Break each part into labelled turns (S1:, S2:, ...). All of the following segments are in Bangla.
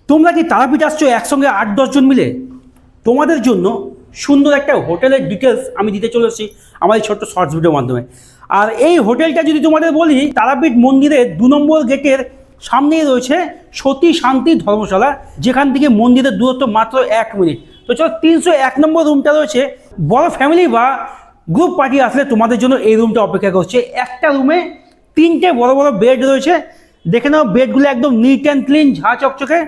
S1: তোমরা কি তারাপীঠ আসছো একসঙ্গে 8-10 জন মিলে? তোমাদের জন্য সুন্দর একটা হোটেলের ডিটেলস আমি দিতে চলে এসেছি আমার এই ছোট্ট শর্টস ভিডিওর মাধ্যমে। আর এই হোটেলটা যদি তোমাদের বলি, তারাপীঠ মন্দিরের 2 নম্বর গেটের সামনেই রয়েছে সতী শান্তি ধর্মশালা, যেখান থেকে মন্দিরের দূরত্ব মাত্র 1 মিনিট। তো চলো, 301 নম্বর রুমটা রয়েছে। বড় ফ্যামিলি বা গ্রুপ পার্টি আসলে তোমাদের জন্য এই রুমটা অপেক্ষা করছে। একটা রুমে 3টে বড় বড় বেড রয়েছে। দেখে নাও, বেডগুলো একদম নিট অ্যান্ড ক্লিন, ঝাঁ চকচকে।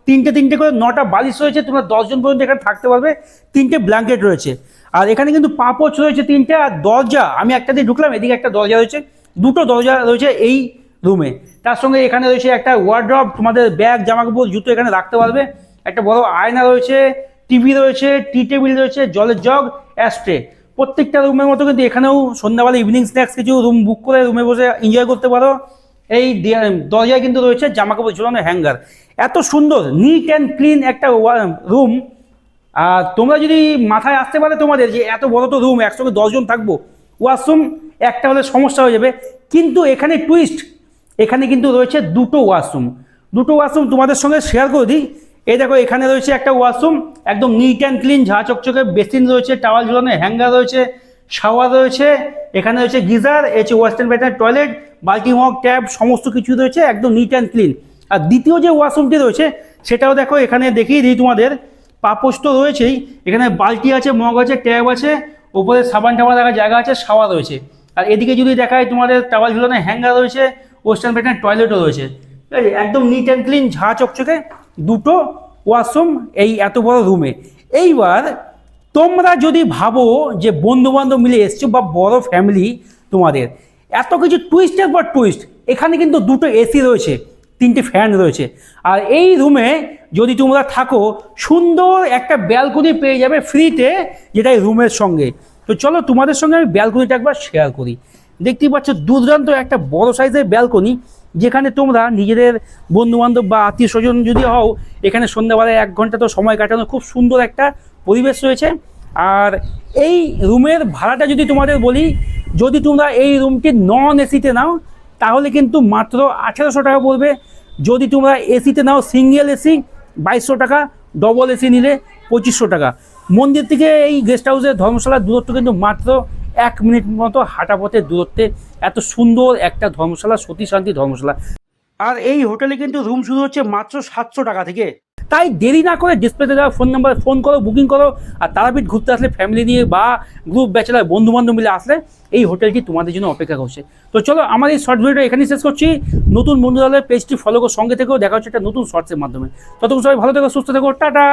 S1: 3টে করে 9টা বালিশ রয়েছে, তোমরা 10 জন পর্যন্ত এখানে থাকতে পারবে। 3টে ব্ল্যাঙ্কেট রয়েছে। আর এখানে কিন্তু পাপোচ রয়েছে 3টে। আর দরজা, আমি একটা দিয়ে ঢুকলাম, এদিকে একটা দরজা রয়েছে, 2টো দরজা রয়েছে এই রুমে। তার সঙ্গে এখানে রয়েছে একটা ওয়ার্ড্রপ, তোমাদের ব্যাগ, জামাকাপড়, জুতো এখানে রাখতে পারবে। একটা বড় আয়না রয়েছে, টিভি রয়েছে, টি টেবিল রয়েছে, জলের জগ, অ্যাস্ট্রে। প্রত্যেকটা রুমের মতো কিন্তু এখানেও সন্ধ্যাবেলা ইভিনিং স্ন্যাক্স কিছু রুম বুক করে রুমে বসে এনজয় করতে পারো। এই দরজায় কিন্তু রয়েছে জামাকাপড় ঝোলানো হ্যাঙ্গার। এত সুন্দর নিট অ্যান্ড ক্লিন একটা রুম। আর তোমরা যদি মাথায় আসতে পারে তোমাদের যে এত বড় তো রুম, একসঙ্গে 10 জন থাকবো, ওয়াশরুম একটা হলে সমস্যা হয়ে যাবে। কিন্তু এখানে টুইস্ট, এখানে কিন্তু রয়েছে 2টো ওয়াশরুম। তোমাদের সঙ্গে শেয়ার করে দিই। এই দেখো, এখানে রয়েছে একটা ওয়াশরুম, একদম নিট অ্যান্ড ক্লিন, ঝাঁ চকচকে। বেসিন রয়েছে, টাওয়াল ঝুলানো হ্যাঙ্গার রয়েছে, শাওয়ার রয়েছে, এখানে রয়েছে গিজার, এসে ওয়েস্টার্ন ব্যাটার টয়লেট, বাল্টি মগ, ট্যাপ, সমস্ত কিছু রয়েছে একদম নিট অ্যান্ড ক্লিন। আর দ্বিতীয় যে ওয়াশরুমটি রয়েছে সেটাও দেখো, এখানে দেখিয়ে দিই তোমাদের। পাপোশ তো রয়েছেই, এখানে বালতি আছে, মগ আছে, ট্যাব আছে, ওপরে সাবান টাবান রাখার জায়গা আছে, শাওয়ার রয়েছে। আর এদিকে যদি দেখায়, তোমাদের টাওয়াল ঝুলানো হ্যাঙ্গার রয়েছে, ওয়েস্টার্ন ব্যাটার টয়লেটও রয়েছে। ঠিক আছে, একদম নিট অ্যান্ড ক্লিন, ঝাঁ চকচকে 2টো ওয়াশরুম এই এত বড় রুমে। এইবার তোমরা যদি ভাবো যে বন্ধুবান্ধব মিলে এসছো বা বড় ফ্যামিলি তোমাদের, এত কিছু টুইস্টের পর টুইস্ট। এখানে কিন্তু 2টো এসি রয়েছে, 3টে ফ্যান রয়েছে। আর এই রুমে যদি তোমরা থাকো, সুন্দর একটা ব্যালকনি পেয়ে যাবে ফ্রিতে, যেটা এই রুমের সঙ্গে। তো চলো, তোমাদের সঙ্গে আমি ব্যালকনিটা একবার শেয়ার করি। দেখতেই পাচ্ছ, দুর্দান্ত একটা বড় সাইজের ব্যালকনি, যেখানে তোমরা নিজেদের বন্ধুবান্ধব বা আত্মীয় স্বজন যদি হও, এখানে সন্ধ্যাবেলায় 1 ঘন্টা তো সময় কাটানো, খুব সুন্দর একটা পরিবেশ রয়েছে। আর এই রুমের ভাড়াটা যদি তোমাদের বলি, যদি তোমরা এই রুমটি নন এসিতে নাও তাহলে কিন্তু মাত্র 1800 টাকা পড়বে। যদি তোমরা এসিতে নাও, সিঙ্গেল এসি 2200 টাকা, ডবল এসি নিলে 2500 টাকা। মন্দির থেকে এই গেস্ট হাউসের ধর্মশালার দূরত্ব কিন্তু মাত্র 1 মিনিট মতো হাঁটা পথের দূরত্বে। এত সুন্দর একটা ধর্মশালা, সতী শান্তি ধর্মশালা। আর এই হোটেলে কিন্তু রুম শুরু হচ্ছে মাত্র 700 টাকা থেকে। তাই দেরি না করে ডিসপ্লেতে দেওয়া ফোন নাম্বারে ফোন করো, বুকিং করো। আর তারাপীঠ ঘুরতে আসলে ফ্যামিলি নিয়ে বা গ্রুপ ব্যাচেলার বন্ধুবান্ধব মিলে আসলে এই হোটেলটি তোমাদের জন্য অপেক্ষা করছে। তো চলো, আমার এই শর্ট ভিডিওটা এখানেই শেষ করছি। নতুন বন্ধুদের পেজটি ফলো করো, সঙ্গে থেকেও দেখা হচ্ছে একটা নতুন শর্টসের মাধ্যমে। ততক্ষণ সবাই ভালো থেকো, সুস্থ থেকো, টাটা।